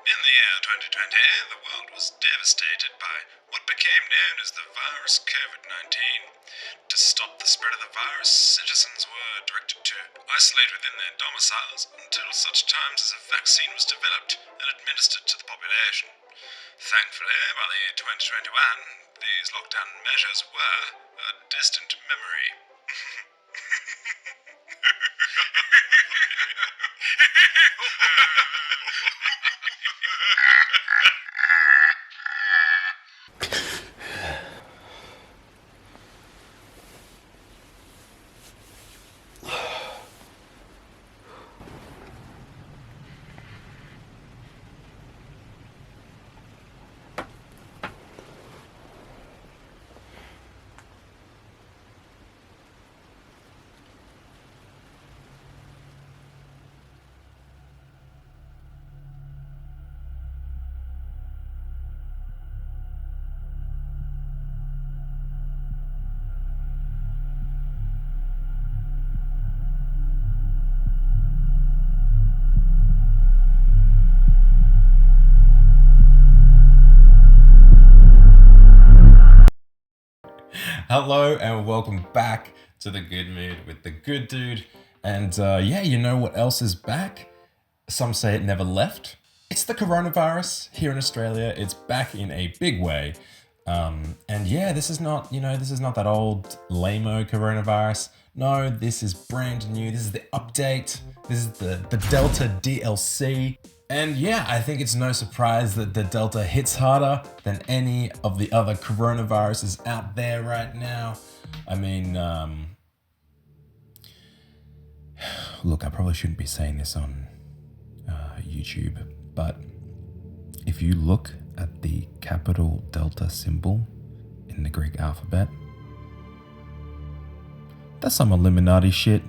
In the year 2020, the world was devastated by what became known as the virus COVID-19. To stop the spread of the virus, citizens were directed to isolate within their domiciles until such times as a vaccine was developed and administered to the population. Thankfully, by the year 2021, these lockdown measures were a distant memory. Hello and welcome back to The Good Mood with The Good Dude. And you know what else is back? Some say it never left. It's the coronavirus here in Australia. It's back in a big way. This is not that old lame-o coronavirus. No, this is brand new. This is the update. This is the Delta DLC. And I think it's no surprise that the Delta hits harder than any of the other coronaviruses out there right now. I mean, look, I probably shouldn't be saying this on YouTube, but if you look at the capital Delta symbol in the Greek alphabet, that's some Illuminati shit.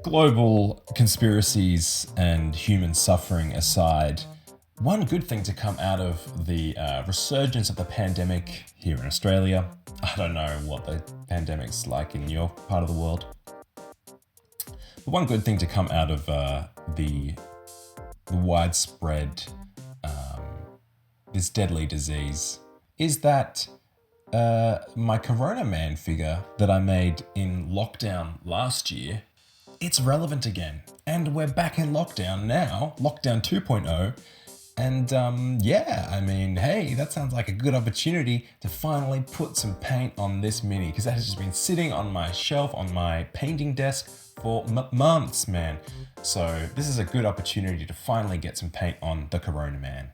Global conspiracies and human suffering aside, one good thing to come out of the resurgence of the pandemic here in Australia, I don't know what the pandemic's like in your part of the world, but one good thing to come out of the widespread, this deadly disease is that my Coronaman figure that I made in lockdown last year, it's relevant again. And we're back in lockdown now, lockdown 2.0. And hey, that sounds like a good opportunity to finally put some paint on this mini, because that has just been sitting on my shelf, on my painting desk for months, man. So this is a good opportunity to finally get some paint on the Coronaman.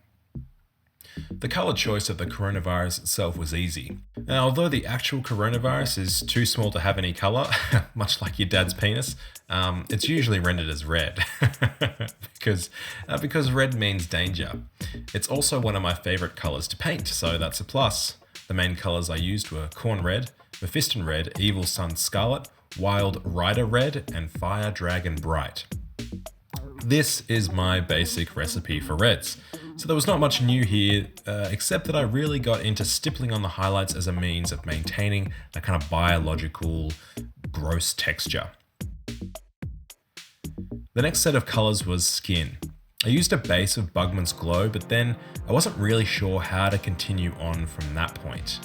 The colour choice of the coronavirus itself was easy. Now, although the actual coronavirus is too small to have any colour, much like your dad's penis, it's usually rendered as red because red means danger. It's also one of my favourite colours to paint, so that's a plus. The main colours I used were Corn Red, Mephiston Red, Evil Sun Scarlet, Wild Rider Red, and Fire Dragon Bright. This is my basic recipe for reds. So there was not much new here, except that I really got into stippling on the highlights as a means of maintaining that kind of biological, gross texture. The next set of colours was Skin. I used a base of Bugman's Glow, but then I wasn't really sure how to continue on from that point.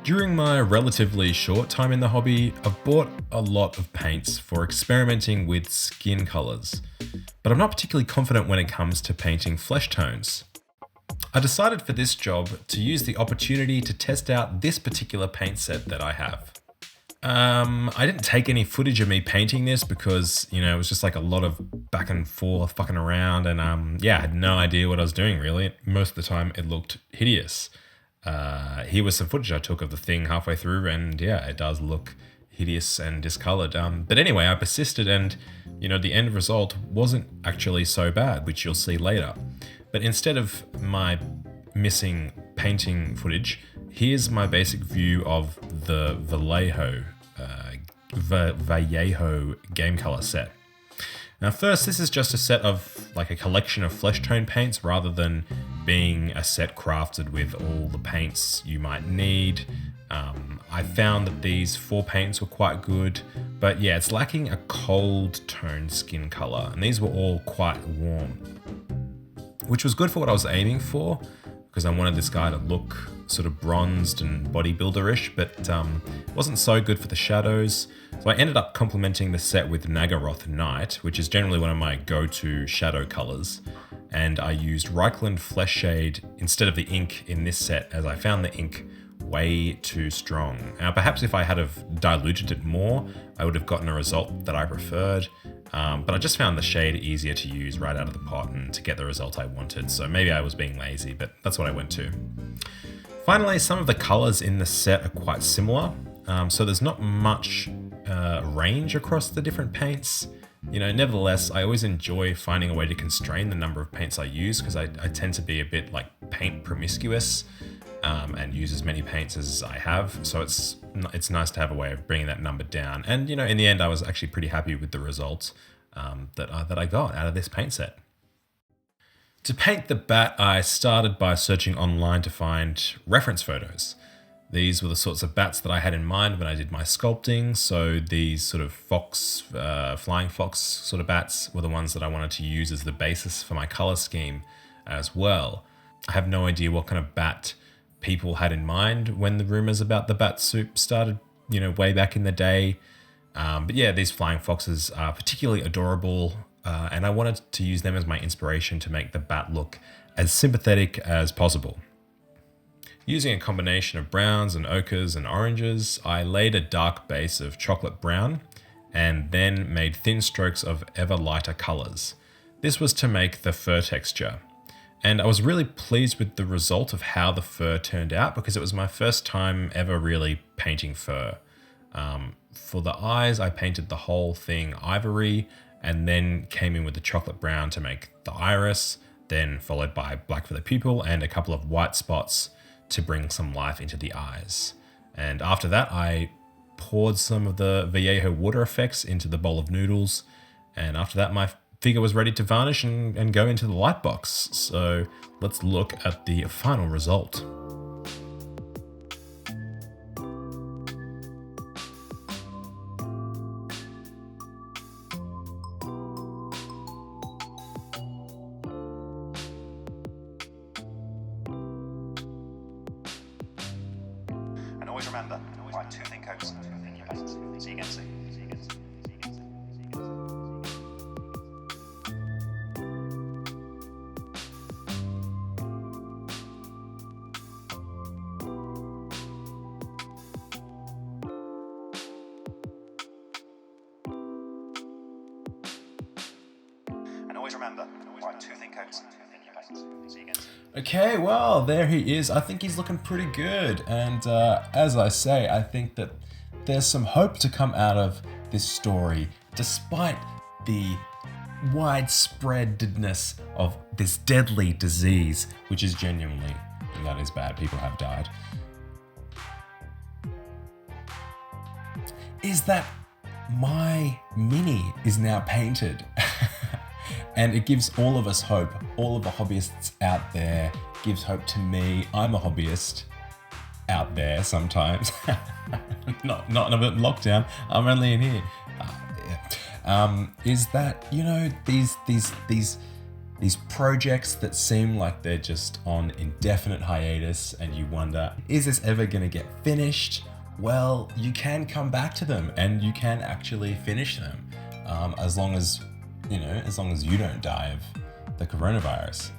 During my relatively short time in the hobby, I've bought a lot of paints for experimenting with skin colours, but I'm not particularly confident when it comes to painting flesh tones. I decided for this job to use the opportunity to test out this particular paint set that I have. I didn't take any footage of me painting this because, it was just like a lot of back and forth fucking around and I had no idea what I was doing really. Most of the time it looked hideous. Here was some footage I took of the thing halfway through and it does look hideous and discolored. But anyway, I persisted and, the end result wasn't actually so bad, which you'll see later. But instead of my missing painting footage, here's my basic view of the Vallejo game color set. Now first, this is just a set of like a collection of flesh tone paints rather than being a set crafted with all the paints you might need. I found that these 4 paints were quite good, But yeah, it's lacking a cold toned skin color, and these were all quite warm, which was good for what I was aiming for, because I wanted this guy to look sort of bronzed and bodybuilder-ish, but it wasn't so good for the shadows. So I ended up complementing the set with Nagaroth Night, which is generally one of my go-to shadow colors. And I used Reichland Flesh Shade instead of the ink in this set, as I found the ink way too strong. Now, perhaps if I had have diluted it more, I would have gotten a result that I preferred. But I just found the shade easier to use right out of the pot and to get the result I wanted. So maybe I was being lazy, but that's what I went to. Finally, some of the colors in the set are quite similar. So there's not much range across the different paints. Nevertheless, I always enjoy finding a way to constrain the number of paints I use, because I tend to be a bit like paint promiscuous and use as many paints as I have. So it's nice to have a way of bringing that number down. And in the end, I was actually pretty happy with the results that I got out of this paint set. To paint the bat, I started by searching online to find reference photos. These were the sorts of bats that I had in mind when I did my sculpting. So these sort of flying fox sort of bats were the ones that I wanted to use as the basis for my color scheme as well. I have no idea what kind of bat people had in mind when the rumors about the bat soup started, way back in the day. But yeah, these flying foxes are particularly adorable, and I wanted to use them as my inspiration to make the bat look as sympathetic as possible. Using a combination of browns and ochres and oranges, I laid a dark base of chocolate brown and then made thin strokes of ever lighter colors. This was to make the fur texture. And I was really pleased with the result of how the fur turned out, because it was my first time ever really painting fur. For the eyes, I painted the whole thing ivory and then came in with the chocolate brown to make the iris, then followed by black for the pupil and a couple of white spots to bring some life into the eyes. And after that, I poured some of the Vallejo water effects into the bowl of noodles. And after that, my figure was ready to varnish and go into the light box. So let's look at the final result. And always remember, write 2 thin coats in your letters. See you again soon. And always remember, write 2 thin coats in your letters. See you again soon. Okay, well, there he is. I think he's looking pretty good. And as I say, I think that there's some hope to come out of this story, despite the widespreadness of this deadly disease, which is genuinely, that is bad. People have died. Is that my mini is now painted. And it gives all of us hope. All of the hobbyists out there gives hope to me. I'm a hobbyist out there sometimes. not in a lockdown. I'm only in here. Is that, these projects that seem like they're just on indefinite hiatus, and you wonder, is this ever going to get finished? Well, you can come back to them and you can actually finish them, as long as you don't die of the coronavirus.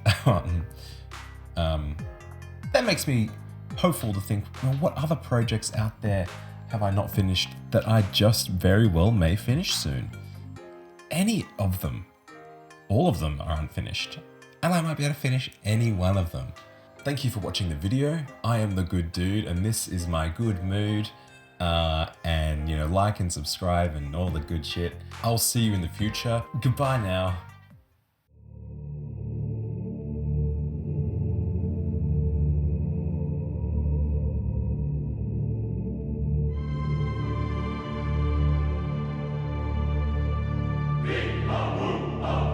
That makes me hopeful to think, well, what other projects out there have I not finished that I just very well may finish soon? Any of them. All of them are unfinished. And I might be able to finish any one of them. Thank you for watching the video. I am the good dude, and this is my good mood. And like and subscribe and all the good shit. I'll see you in the future. Goodbye now.